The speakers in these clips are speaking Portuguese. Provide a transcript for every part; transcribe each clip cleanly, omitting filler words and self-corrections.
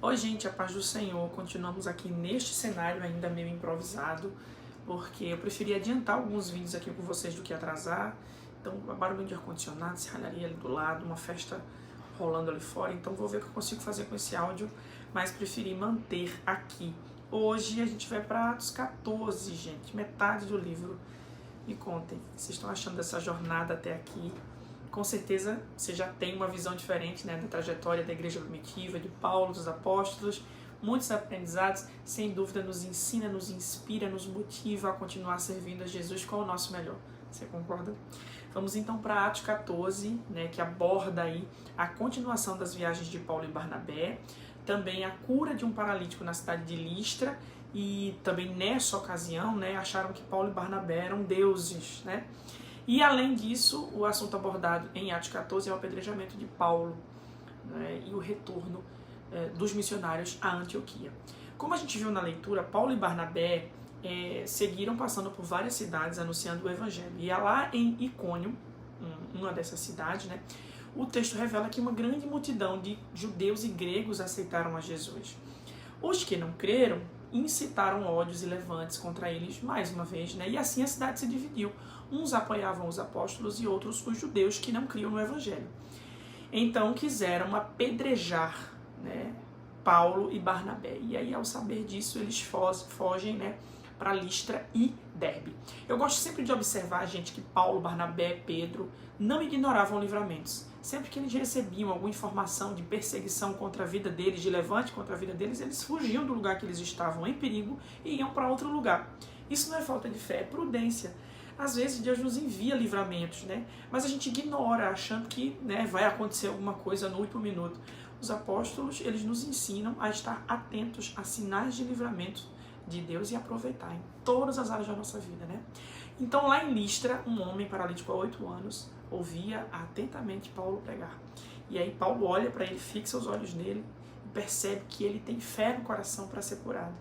Oi gente, a paz do Senhor. Continuamos aqui neste cenário ainda meio improvisado, porque eu preferi adiantar alguns vídeos aqui com vocês do que atrasar. Então, barulho de ar-condicionado, serralharia ali do lado, uma festa rolando ali fora. Então vou ver o que eu consigo fazer com esse áudio, mas preferi manter aqui. Hoje a gente vai para Atos 14, gente, metade do livro. Me contem, vocês estão achando dessa jornada até aqui? Com certeza você já tem uma visão diferente, né, da trajetória da igreja primitiva, de Paulo, dos apóstolos, muitos aprendizados, sem dúvida nos ensina, nos inspira, nos motiva a continuar servindo a Jesus com o nosso melhor. Você concorda? Vamos então para Atos 14, né, que aborda aí a continuação das viagens de Paulo e Barnabé, também a cura de um paralítico na cidade de Listra, e também nessa ocasião, né, acharam que Paulo e Barnabé eram deuses, né? E além disso, o assunto abordado em Atos 14 é o apedrejamento de Paulo, né, e o retorno dos missionários à Antioquia. Como a gente viu na leitura, Paulo e Barnabé seguiram passando por várias cidades anunciando o evangelho. E lá em Icônio, uma dessas cidades, né, o texto revela que uma grande multidão de judeus e gregos aceitaram a Jesus. Os que não creram incitaram ódios e levantes contra eles mais uma vez, né? E assim a cidade se dividiu. Uns apoiavam os apóstolos e outros os judeus que não criam no evangelho. Então quiseram apedrejar, né, Paulo e Barnabé. E aí, ao saber disso, eles fogem, né, para Listra e Derbe. Eu gosto sempre de observar, gente, que Paulo, Barnabé, Pedro não ignoravam livramentos. Sempre que eles recebiam alguma informação de perseguição contra a vida deles, de levante contra a vida deles, eles fugiam do lugar que eles estavam em perigo e iam para outro lugar. Isso não é falta de fé, é prudência. Às vezes Deus nos envia livramentos, né? Mas a gente ignora, achando que, né, vai acontecer alguma coisa no último minuto. Os apóstolos, eles nos ensinam a estar atentos a sinais de livramento de Deus e aproveitar em todas as áreas da nossa vida, né? Então, lá em Listra, um homem paralítico há 8 anos ouvia atentamente Paulo pregar. E aí Paulo olha para ele, fixa os olhos nele e percebe que ele tem fé no coração para ser curado.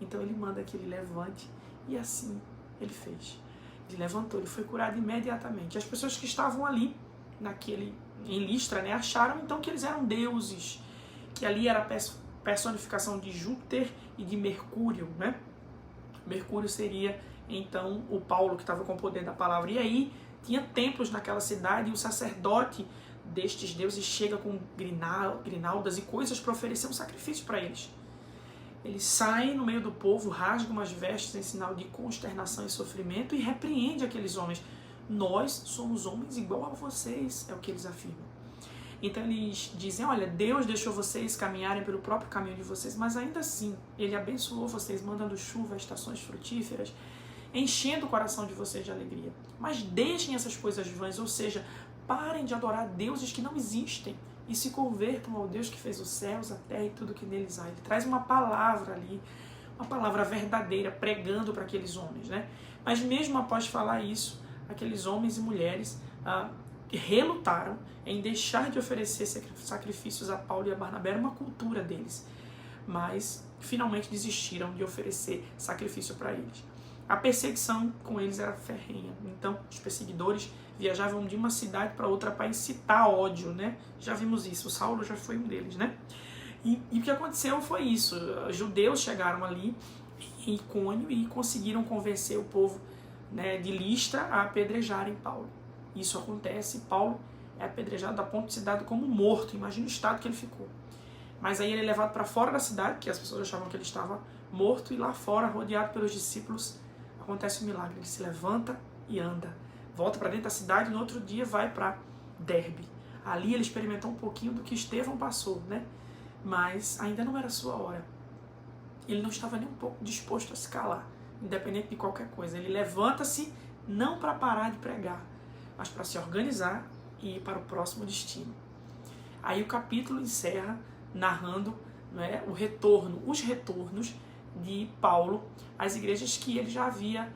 Então ele manda que ele levante e assim ele fez. Ele levantou, ele foi curado imediatamente. As pessoas que estavam ali, em Listra, né, acharam então que eles eram deuses, que ali era a personificação de Júpiter e de Mercúrio, né? Mercúrio seria então o Paulo que estava com o poder da palavra. E aí tinha templos naquela cidade e o sacerdote destes deuses chega com grinaldas e coisas para oferecer um sacrifício para eles. Ele sai no meio do povo, rasga umas vestes em sinal de consternação e sofrimento e repreende aqueles homens. Nós somos homens igual a vocês, é o que eles afirmam. Então eles dizem, olha, Deus deixou vocês caminharem pelo próprio caminho de vocês, mas ainda assim, Ele abençoou vocês, mandando chuva, estações frutíferas, enchendo o coração de vocês de alegria. Mas deixem essas coisas vãs, ou seja, parem de adorar deuses que não existem e se convertam ao Deus que fez os céus, a terra e tudo que neles há. Ele traz uma palavra ali, uma palavra verdadeira, pregando para aqueles homens, né? Mas mesmo após falar isso, aqueles homens e mulheres relutaram em deixar de oferecer sacrifícios a Paulo e a Barnabé, era uma cultura deles, mas finalmente desistiram de oferecer sacrifício para eles. A perseguição com eles era ferrenha, então os perseguidores viajavam de uma cidade para outra para incitar ódio, né? Já vimos isso, o Saulo já foi um deles, né? E o que aconteceu foi isso, os judeus chegaram ali em Icônio e conseguiram convencer o povo, né, de Listra a apedrejarem Paulo. Isso acontece, Paulo é apedrejado a ponto de ser dado como morto, imagina o estado que ele ficou. Mas aí ele é levado para fora da cidade, que as pessoas achavam que ele estava morto, e lá fora, rodeado pelos discípulos, acontece um milagre, ele se levanta e anda, volta para dentro da cidade e no outro dia vai para Derbe. Ali ele experimentou um pouquinho do que Estevão passou, né? Mas ainda não era a sua hora. Ele não estava nem um pouco disposto a se calar, independente de qualquer coisa. Ele levanta-se não para parar de pregar, mas para se organizar e ir para o próximo destino. Aí o capítulo encerra narrando, né, os retornos de Paulo às igrejas que ele já havia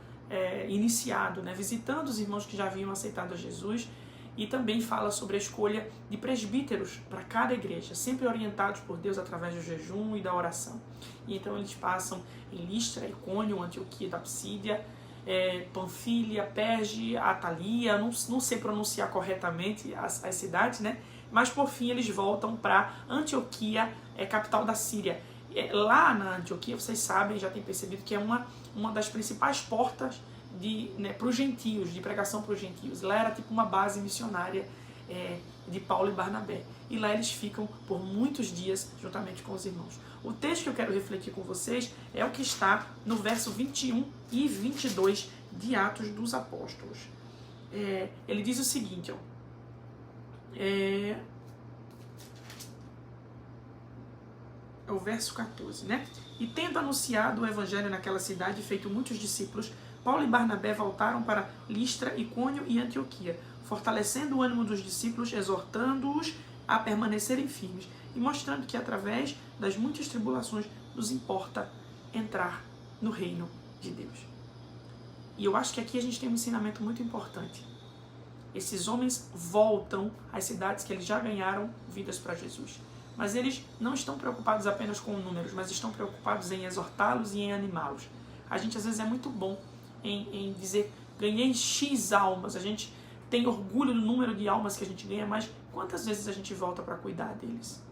iniciado, né, visitando os irmãos que já haviam aceitado a Jesus, e também fala sobre a escolha de presbíteros para cada igreja, sempre orientados por Deus através do jejum e da oração. E então eles passam em Listra, Icônio, Antioquia da Psídia, Panfília, Perge, Atalia, não sei pronunciar corretamente as cidades, né? mas por fim eles voltam para Antioquia, capital da Síria. Lá na Antioquia, vocês sabem, já têm percebido que é uma das principais portas para os gentios, de pregação para os gentios. Lá era tipo uma base missionária de Paulo e Barnabé. E lá eles ficam por muitos dias juntamente com os irmãos. O texto que eu quero refletir com vocês é o que está no verso 21 e 22 de Atos dos Apóstolos. Ele diz o seguinte, é o verso 14, né? E tendo anunciado o evangelho naquela cidade e feito muitos discípulos, Paulo e Barnabé voltaram para Listra, Icônio e Antioquia, fortalecendo o ânimo dos discípulos, exortando-os a permanecerem firmes e mostrando que através das muitas tribulações nos importa entrar no reino de Deus. E eu acho que aqui a gente tem um ensinamento muito importante. Esses homens voltam às cidades que eles já ganharam vidas para Jesus. Mas eles não estão preocupados apenas com números, mas estão preocupados em exortá-los e em animá-los. A gente às vezes é muito bom em dizer, ganhei X almas, a gente tem orgulho do número de almas que a gente ganha, mas quantas vezes a gente volta para cuidar deles?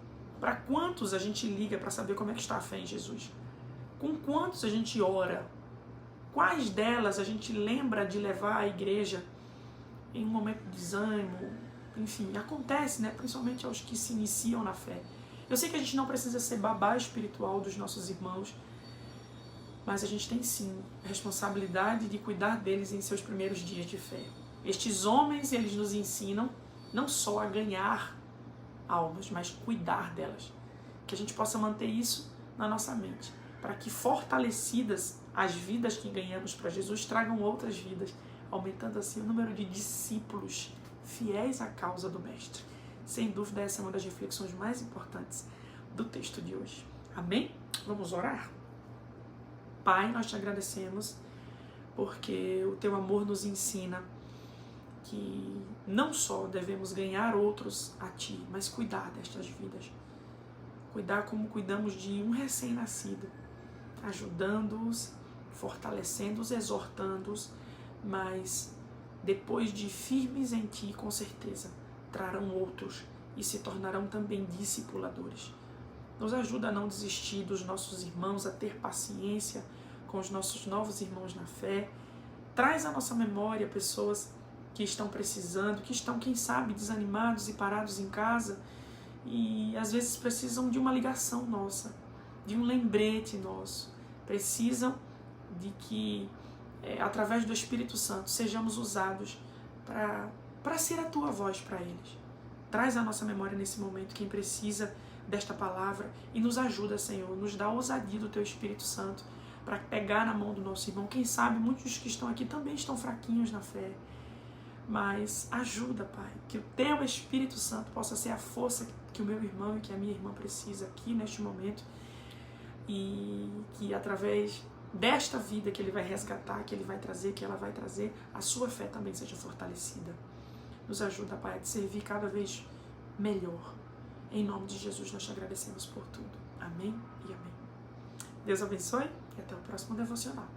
Para quantos a gente liga para saber como é que está a fé em Jesus? Com quantos a gente ora? Quais delas a gente lembra de levar à igreja em um momento de desânimo? Enfim, acontece, né? Principalmente aos que se iniciam na fé. Eu sei que a gente não precisa ser babá espiritual dos nossos irmãos, mas a gente tem sim a responsabilidade de cuidar deles em seus primeiros dias de fé. Estes homens, eles nos ensinam não só a ganhar almas, mas cuidar delas. Que a gente possa manter isso na nossa mente, para que fortalecidas as vidas que ganhamos para Jesus tragam outras vidas, aumentando assim o número de discípulos fiéis à causa do Mestre. Sem dúvida, essa é uma das reflexões mais importantes do texto de hoje. Amém? Vamos orar? Pai, nós te agradecemos porque o teu amor nos ensina que não só devemos ganhar outros a ti, mas cuidar destas vidas. Cuidar como cuidamos de um recém-nascido, ajudando-os, fortalecendo-os, exortando-os, mas depois de firmes em ti, com certeza, trarão outros e se tornarão também discipuladores. Nos ajuda a não desistir dos nossos irmãos, a ter paciência com os nossos novos irmãos na fé. Traz à nossa memória pessoas que estão precisando, que estão, quem sabe, desanimados e parados em casa e às vezes precisam de uma ligação nossa, de um lembrete nosso. Precisam de que, através do Espírito Santo, sejamos usados para ser a tua voz para eles. Traz à nossa memória nesse momento quem precisa desta palavra e nos ajuda, Senhor, nos dá a ousadia do teu Espírito Santo para pegar na mão do nosso irmão. Quem sabe muitos que estão aqui também estão fraquinhos na fé, mas ajuda, Pai, que o teu Espírito Santo possa ser a força que o meu irmão e que a minha irmã precisa aqui neste momento e que através desta vida que ele vai resgatar, que ele vai trazer, que ela vai trazer, a sua fé também seja fortalecida. Nos ajuda, Pai, a te servir cada vez melhor. Em nome de Jesus, nós te agradecemos por tudo. Amém e amém. Deus abençoe e até o próximo devocional.